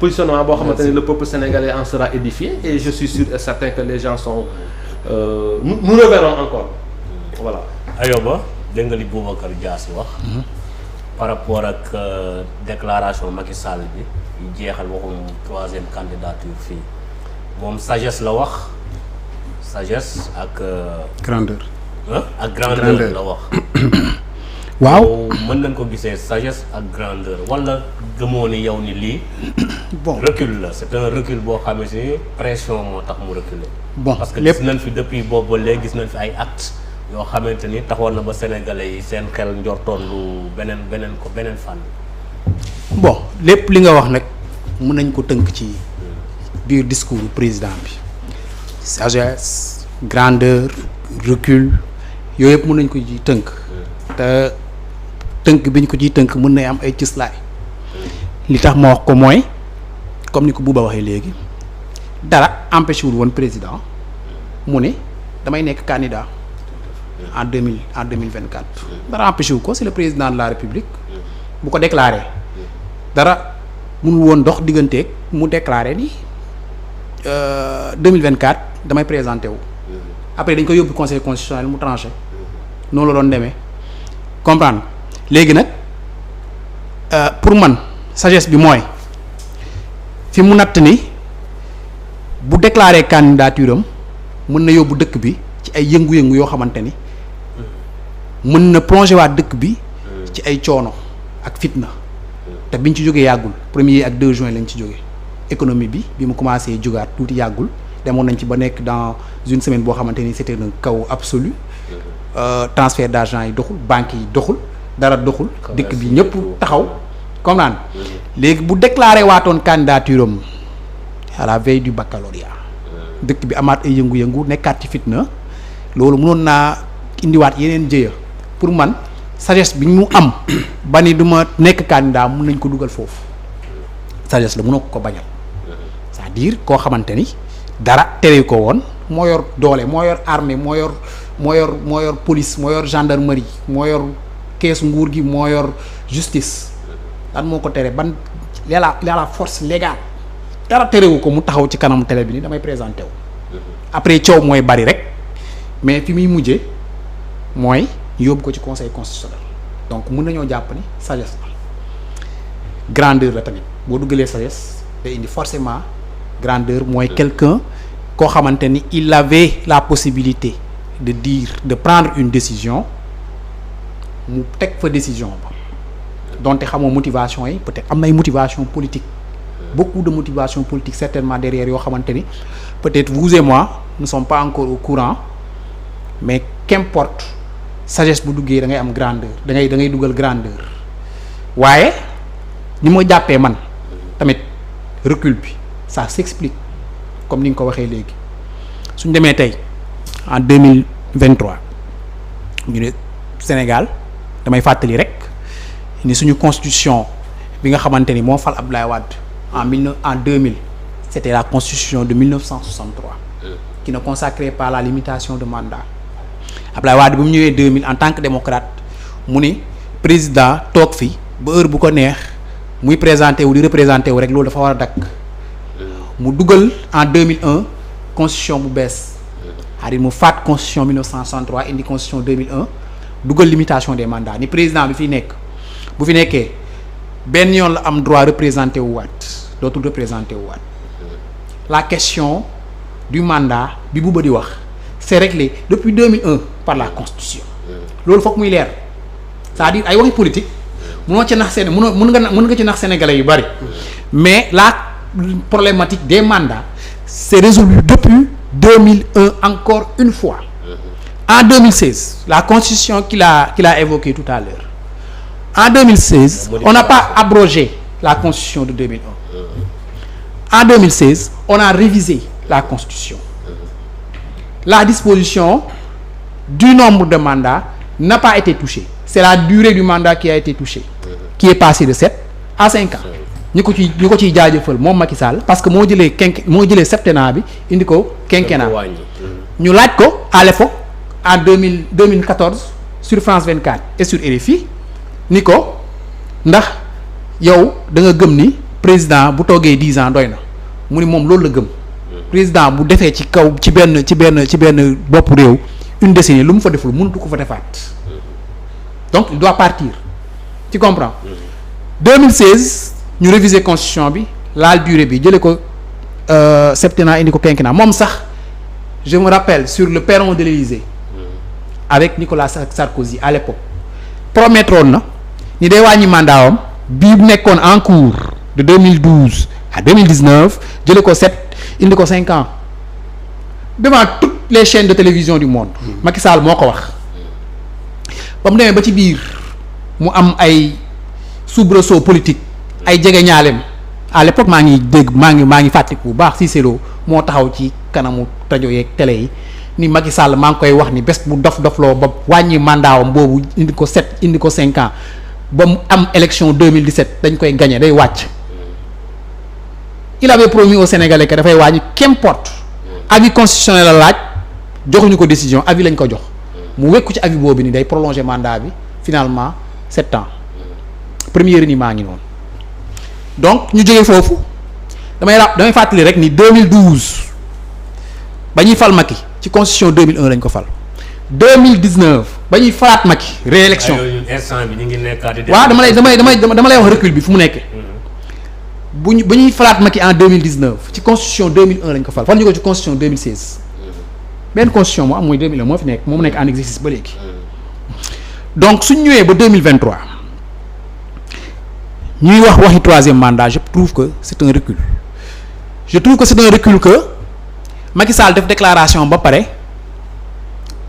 positionnement boo xamante ni le peuple sénégalais en sera édifié et je suis sûr et certain que les gens sont nous reverrons encore voilà. Ayoba dégg nga li Boubacar Dias wax. par rapport ak déclaration Macky Sall bi yu jeexal waxum troisième candidature fii moom sagesse la wax sagesse ak. grandeur. ak grandeur la wax. waaw mën nañ ko gisee sagesse ak grandeur wala gëmoo ni yow ni lii. bon recul la c'est un recul boo xam ne pression moo tax mu reculer. bon parce que gis nañ fi depuis boobu ba léegi gis nañ fi ay actes yoo xamante ni taxoon na ba sénégalais yi seen xel njortoon lu beneen fànn. bon lépp li nga wax nag mën nañ ko tënk ci biir discours président bi sagesse grandeur recul yooyu yëpp mën nañ ko ci tënk te tënk bi ñu ko ciy tënk mën na am ay cëslaay li tax ma wax ko mooy comme ni ko Bouba waxee léegi dara empêché wul woon président mu ne damay nekk candidat en 2024 dara empêché wu ko c'est le président de la république bu ko déclaré dara mënul woon dox digganteeg mu déclaré ni 2024 damay présenté wu après dañ ko yóbbu conseil constitutionnel mu tranché noonu la doon demee comprendre léegi nag pour man sagesse bi mooy fi mu natt ni bu déclaré candidature am mën na yóbbu dëkk bi ci ay yëngu-yëngu yoo xamante ni mën na plongé waat dëkk bi ci ay coono ak fitna te biñ ci jógee yàggul 1er ak 2 juin lañ ci jógee économie bi mu commencé jógaat tuuti yàggul demoon nañ ci ba nekk dans une semaine boo xamante ni c'était un chaos absolu transfert d'argent yi doxul banques yi doxul dara doxul dëkk bi ñëpp taxaw comme naan léegi bu déclaré waatoon candidature am à la veille du baccalauréat dëkk bi amaat ay yëngu-yëngu nekkaat ci fitna loolu mënoon naa indiwaat yeneen jëya pour man sagesse bi mu am ba ni du ma nekk candidat mun nañ ko dugal foofu sagesse la mënoo ko bañal c'est-à-dire koo xamante ni dara tere ko woon moo yor doole moo yor armée moo yor police moo yor gendarmerie moo yor kees nguur gi moo yor justice lan moo ko tere ban la force légale dara terewu ko mu taxaw ci kanamu télé bi ni damay présenté wu après coow mooy bari rek mais fi muy mujjee mooy yóbbu ko ci conseil constitutionnel donc mën nañoo jàpp ni sagesse la grandeur la tamit boo duggalee sagesse day indi forcément grandeur mooy quelqu'un koo xamante ni il avait la possibilité de prendre une décision mu teg fa décision ba donte xamoo motivation yi peut-être am na ay motivation politique beaucoup de motivation politique certainement derrière yoo xamante ni peut-être vous et moi ne sommes pas encore au courant mais qu'importe sagesse bu duggee da ngay am grandeur da ngay dugal grandeur waaye ni ma jàppee man tamit recul bi ça s'explique comme ni nga ko waxee léegi suñ demee tey en 2023 ñu ne Sénégal damay fàttali rek ni suñu constitution bi nga xamante ni moo fal Abdoulaye Wade en 2000 c'était la constitution de 1963 qui ne consacrait pas la limitation de mandat Abdoulaye Wade bu mu ñëwee 2000 en tant que démocrate mu ni président toog fi ba heure bu ko neex muy présenté wu di représenté wu rek loolu dafa war a dakk mu dugal en 2001 constitution bu bees c'est-à-dire mu faat constitution 1963 indi constitution 2001 dugal limitation des mandats ni président bi fi nekk bu fi nekkee benn yoon la am droit représenté wu waat dootul représenté wu waat la question du mandat bi bu ba di wax c'est réglé depuis 2001 par la constitution loolu foog muy leer c'est-à-dire ay waxi politique mënoo ci nax mën nga ci nax sénégalais yu bari mais la problématique des mandats c'est résolu depuis 2001 encore une fois en 2016 la constitution qu'il a évoquée tout à l'heure en 2016 on n'a pas abrogé la constitution de 2001 en 2016 on a révisé la constitution la disposition du nombre de mandats n'a pas été touchée c'est la durée du mandat qui a été touchée qui est passée de 7 à 5 ans ñu ko ciy jaajëfal moom Macky Sall parce que moo jëlee septennat bi indi ko quinquennat ñu laaj ko à l'époque en 2014 sur France 24 et sur RFI ni ko ndax yow da nga gëm ni président bu toogee 10 ans doy na mu ni moom loolu la gëm. président bu defee ci kaw ci benn bopp réew une décennie lu mu fa deful mënatu ko fa defaat donc il doit partir tu comprends. 2016 ñu réviser constitution bi laal durée bi jëlee ko septennat indi ko quinquennat moom sax je me rappelle sur le perron de l'Élysée avec Nicolas Sarkozy à l'époque promettroon na ni day wàññi mandaawam bii nekkoon en cours de 2012 à 2019 jëlee ko 7 indi ko 5 ans devant toutes les chaînes de télévision du monde. Macky Sall moo ko wax ba mu demee ba ci biir mu am ay soubresaut politique ay jege ñaaleem à l'époque maa ngi fàttaliku bu baax Cissé Lo moo taxaw ci kanamu rajo yeeg télé yi ni Macky Sall maa ngi koy wax ni bés bu dof-dofloo ba wàññi mandaawam boobu indi ko 7 indi ko 5 ans ba mu am élection 2017 dañ koy gagné day wàcc. Il avait promis aux Sénégalais que dafay wàññi qu'importe avis constitutionnel la laaj joxuñu ko décision avis lañ ko jox mu wekku ci avis boobu ni day prolonger mandat bi finalement 7 ans première ni maa ngi noonu donc ñu jógee foofu damay fàttali rek ni 2012 ba ñuy fal Macky ci constitution 2001 lañ ko fal 2019 ba ñuy falaat Macky réélection instant bi ñu ngi nekkaat waaw dama lay wax recul bi fu mu nekkee ba ñuy falaat Macky en 2019 ci constitution 2001 lañ ko fal ñu ko ci constitution 2016 benn constitution moo am mooy 2001 moo fi nekk moom nekk en exercice ba léegi donc suñ ñëwee ba 2023 ñuy waxi troisième mandat je trouve que c'est un recul que Macky Sall def déclaration ba pare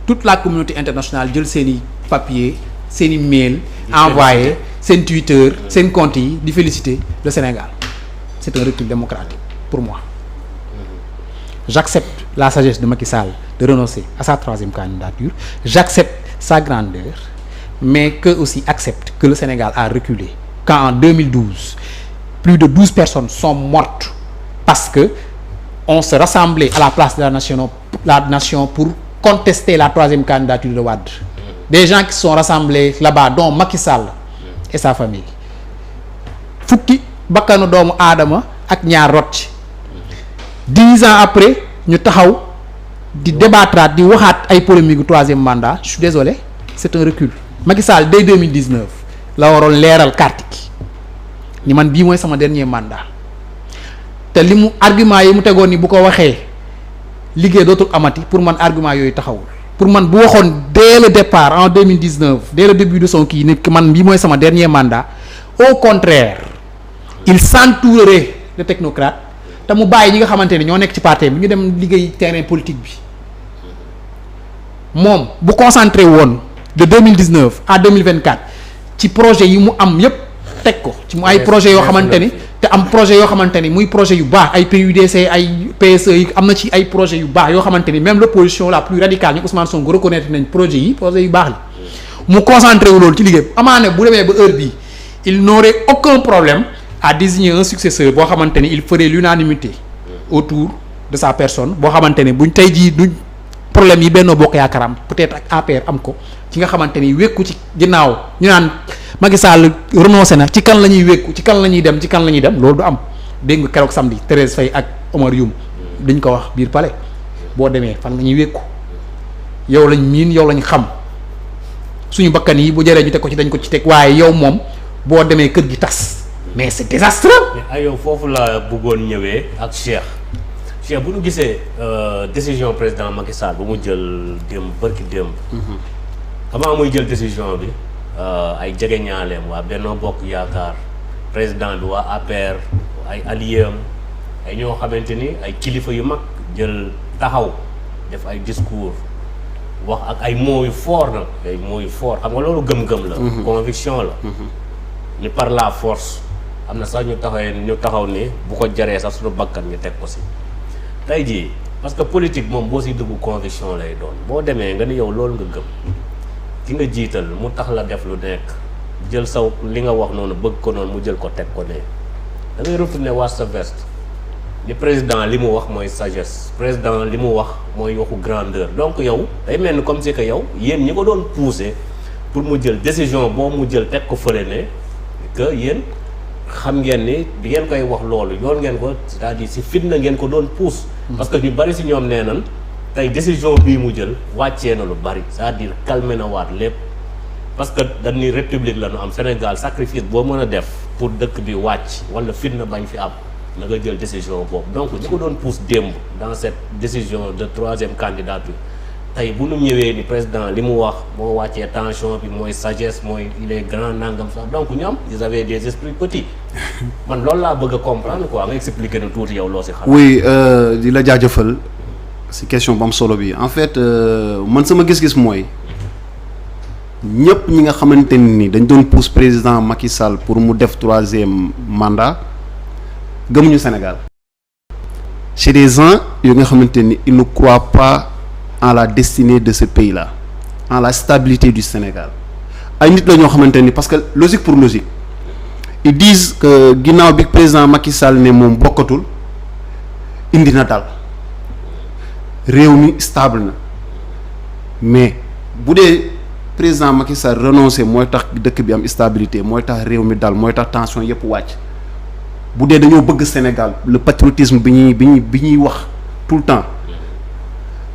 toute la communauté internationale jël seeni papier seeni mail envoyé seen Twitter seen compte yi di féliciter le Sénégal c'est un recul démocratique pour moi. J'accepte la sagesse de Macky Sall de renoncer à sa troisième candidature, j'accepte sa grandeur, mais que aussi accepte que le Sénégal a reculé quand en 2012 plus de 12 personnes sont mortes parce que on se rassemblait à la place de la nation pour contester la troisième candidature de Wade. Des gens qui se sont rassemblés là-bas dont Macky Sall et sa famille. Fukki bakkanu doomu aadama ak ñaar rot ci 10 ans après ñu taxaw di débattraat di waxaat ay polémique gu troisième mandat je suis désolé c'est un recul. Macky Sall dès 2019 la waroon leeral carte gi ni man bii mooy sama dernier mandat te li mu argument yi mu tegoon ni bu ko waxee liggéey dootul amati pour man argument yooyu taxawul. pour man bu waxoon dès le départ en 2019 dès le début de son kii nit ki man bii mooy sama dernier mandat au contraire il s'entourerait de technocrates te mu bàyyi ñi nga xamante ne ñoo nekk ci parti bi ñu dem liggéey terrain politique bi moom bu concentré woon de 2019 à 2024 ci projet yi mu am yépp teg ko ci mu ay projet yoo xamante ni te am projet yoo xamante ni muy projet yu baax ay PUDC ay PSE yi am na ci ay projet yu baax yoo xamante ni même l'opposition la plus radicale ñu Ousmane Sonko reconnaître nañ projet yu baax la mu concentré wu loolu ci liggéey amaane bu demee ba heure bii il n'aurait aucun problème à désigner un successeur boo xamante ni il ferait l'unanimité autour de sa personne boo xamante ni buñ tey jii duñ problème yi Benno Bokk Yaakaar am peut-être ak APR am ko ci nga xamante ni wékku ci ginnaaw ñu naan Macky Sall renoncé na ci kan la ñuy wékku ci kan la ñuy dem loolu du am dégg nga keroog samedi Thérèse Faye ak Omar Youm dañ ko wax biir palais boo demee fan la ñuy wékku yow lañ miin yow lañ xam suñu bakkan yi bu jëree ñu teg ko ci dañ ko ci teg waaye yow moom boo demee kër gi tas mais c'est désastreux. ay yow foofu la bëggoon ñëwee ak Cheikh bu ñu gisee décision président Macky Sall bu mu jël démb bërki démb. avant muy jël décision bi ay jege ñaaleem waa Benno Bokk Yaakaar président bi waa APR ay alliés am ay ñoo xamante ni ay kilifa yu mag jël taxaw def ay discours wax ak ay mots yu fort nag ay mots yu fort xam nga loolu gëm-gëm la. conviction la. ni par la force am na sax ñu taxaw ni bu ko jaree sax suñu bakkan ñu teg ko si tey jii parce que politique moom boo si dugg conviction lay doon boo demee nga ni yow loolu nga gëm ki nga jiital mu tax la def lu nekk jël saw li nga wax noonu bëgg ko noonu mu jël ko teg ko ne da ngay retourner waat sa veste ni président li mu wax mooy sagesse président li mu wax mooy waxu grandeur donc yow day mel ni comme si que yow yéen ñi ko doon pousser pour mu jël décision boo mu jël teg ko fële ne que yéen xam ngeen ni bi ngeen koy wax loolu yoon ngeen ko c'est-à-dire si fitna ngeen ko doon pousse. parce que ñu bari si ñoom nee nañ tey décision bii mu jël wàccee na lu bari c'est-à-dire calmé na waat lépp parce que dañ ni république la ñu am Sénégal sacrifice boo mën a def pour dëkk bi wàcc wala fitna bañ fi am na nga jël décision boobu donc ñu ko doon pousse démb dans cette décision de 3e candidature tey bu nu ñëwee ni président li mu wax moo wàccee tension bi mooy sagesse mooy il est grand nangam sax donc ñoom ils avaient des esprits petits man loolu laa bëgg a comprendre quoi nga expliquer na tuuti yow loo si xam. oui di la jaajëfal si question bu am solo bi en fait man sama gis-gis mooy ñëpp ñi nga xamante ni dañ doon pousse président Macky Sall pour mu def 3e mandat gëmuñu Sénégal c'est des gens yu nga xamante ni ils ne croient pas en la destinée de ce pays-là en la stabilité du Sénégal ay nit la ñoo xamante ni parce que logique pour logique ils disent que ginnaaw bi président Macky Sall ne moom bokkatul indi na dal réew mi stable na mais bu dee président Macky Sall renoncé mooy tax dëkk bi am stabilité mooy tax réew mi dal mooy tax tension yëpp wàcc bu dee dañoo bëgg Sénégal le patriotisme bi ñuy wax tout le temps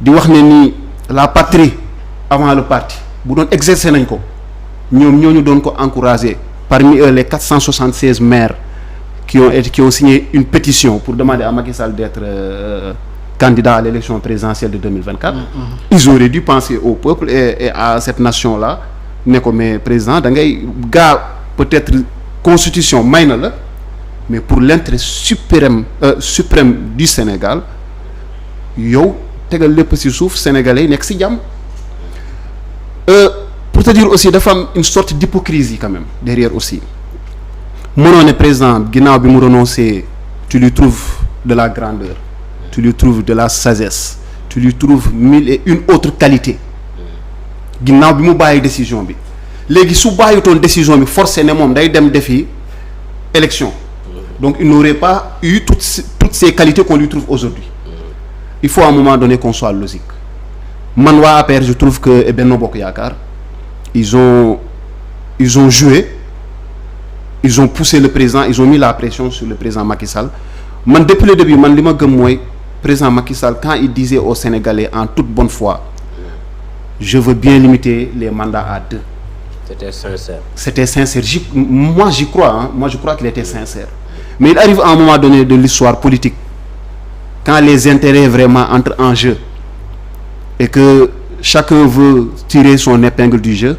di wax ne ni la patrie avant le parti bu doon exercer nañ ko ñoom ñooñu doon ko encourager parmi eux les 476 maires qui ont signé une pétition pour demander à Macky Sall d'être candidat à l'élection présidentielle de 2024 ils auraient dû penser au peuple et à cette nation-là ne ko mais président da ngay peut-être constitution may na la mais pour l'intérêt suprême du Sénégal yow tegal lépp ci suuf sénégalais yi nekk ci jàmm pour te dire aussi dafa am une sorte d'hypocrisie quand même derrière aussi mënoo ne président ginnaaw bi mu renoncé tu lui trouves de la grandeur tu lui trouves de la sagesse tu lui trouves 1001 autres qualités ginnaaw bi mu bàyyi décision bi léegi su bàyyitoon décision bi forcé ne moom day dem defi élection donc il n'aurait pas eu toutes ces qualités qu'on lui trouve aujourd'hui il faut à un moment donné qu'on soit logique man waa APR je trouve que Benno Bokk Yaakaar ils ont joué ils ont poussé le président ils ont mis la pression sur le président Macky Sall man depuis le début man li ma gëm mooy président Macky Sall quand il disait aux Sénégalais en toute bonne foi je veux bien limiter les mandats à 2 c'était sincère moi j'y crois moi je crois qu'il était sincère mais il arrive à un moment donné de l'histoire politique quand les intérêts vraiment entrent en jeu et que chacun veut tirer son épingle du jeu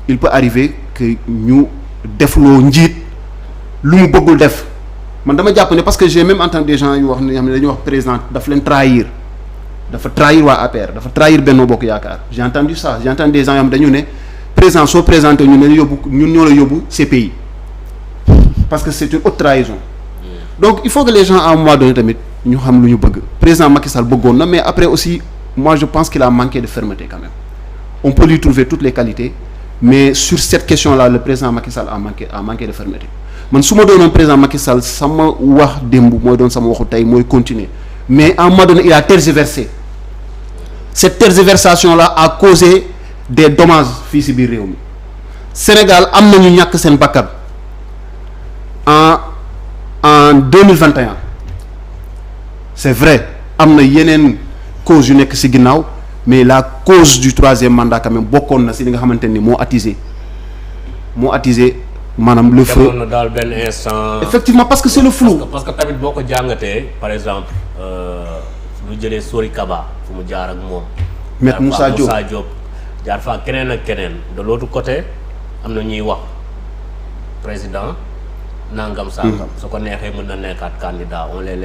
il peut arriver que ñu defloo njiit lu mu bëggul def man dama jàpp ne parce que j'ai même entendu des gens yu wax ne xam ne dañuy wax président daf leen trahir dafa trahir waa APR dafa trahir Benno Bokk Yaakaar j'ai entendu ça j'ai entendu des gens yoo xam dañu ne président soo présenté ñun dañu yóbbu ñun ñoo la yóbbu CPI parce que c'est une haute trahison donc il faut que les gens à un moment donné tamit ñu xam lu ñu bëgg président Macky Sall bëggoon na mais après aussi moi je pense qu'il a manqué de fermeté quand même on peut lui trouver toutes les qualités mais sur cette question-là le président Macky Sall a manqué de fermeté man su ma doonoon président Macky Sall sama wax démb mooy doon sama waxu tey mooy continuer mais à un moment donné il a tergiversé cette tergiversation-là a causé des dommages fii ci biir réew mi Sénégal am na ñu ñàkk seen bakkan en 2021 c'est vrai am na yeneen cause yu nekk ci ginnaaw mais la cause du 3e mandat quand même bokkoon na ci li nga xamante ni moo attisé maanaam le feu na daal benn instant. effectivement parce que c'est le flou. parce que tamit boo ko jàngatee par exemple lu jëlee Sori Kaba fu mu jaar ak moom. Maître Moussa Diop jaar fa keneen ak keneen de l'autre côté am na ñuy wax président nangam sangam. su ko neexee mën na nekkaat candidat on les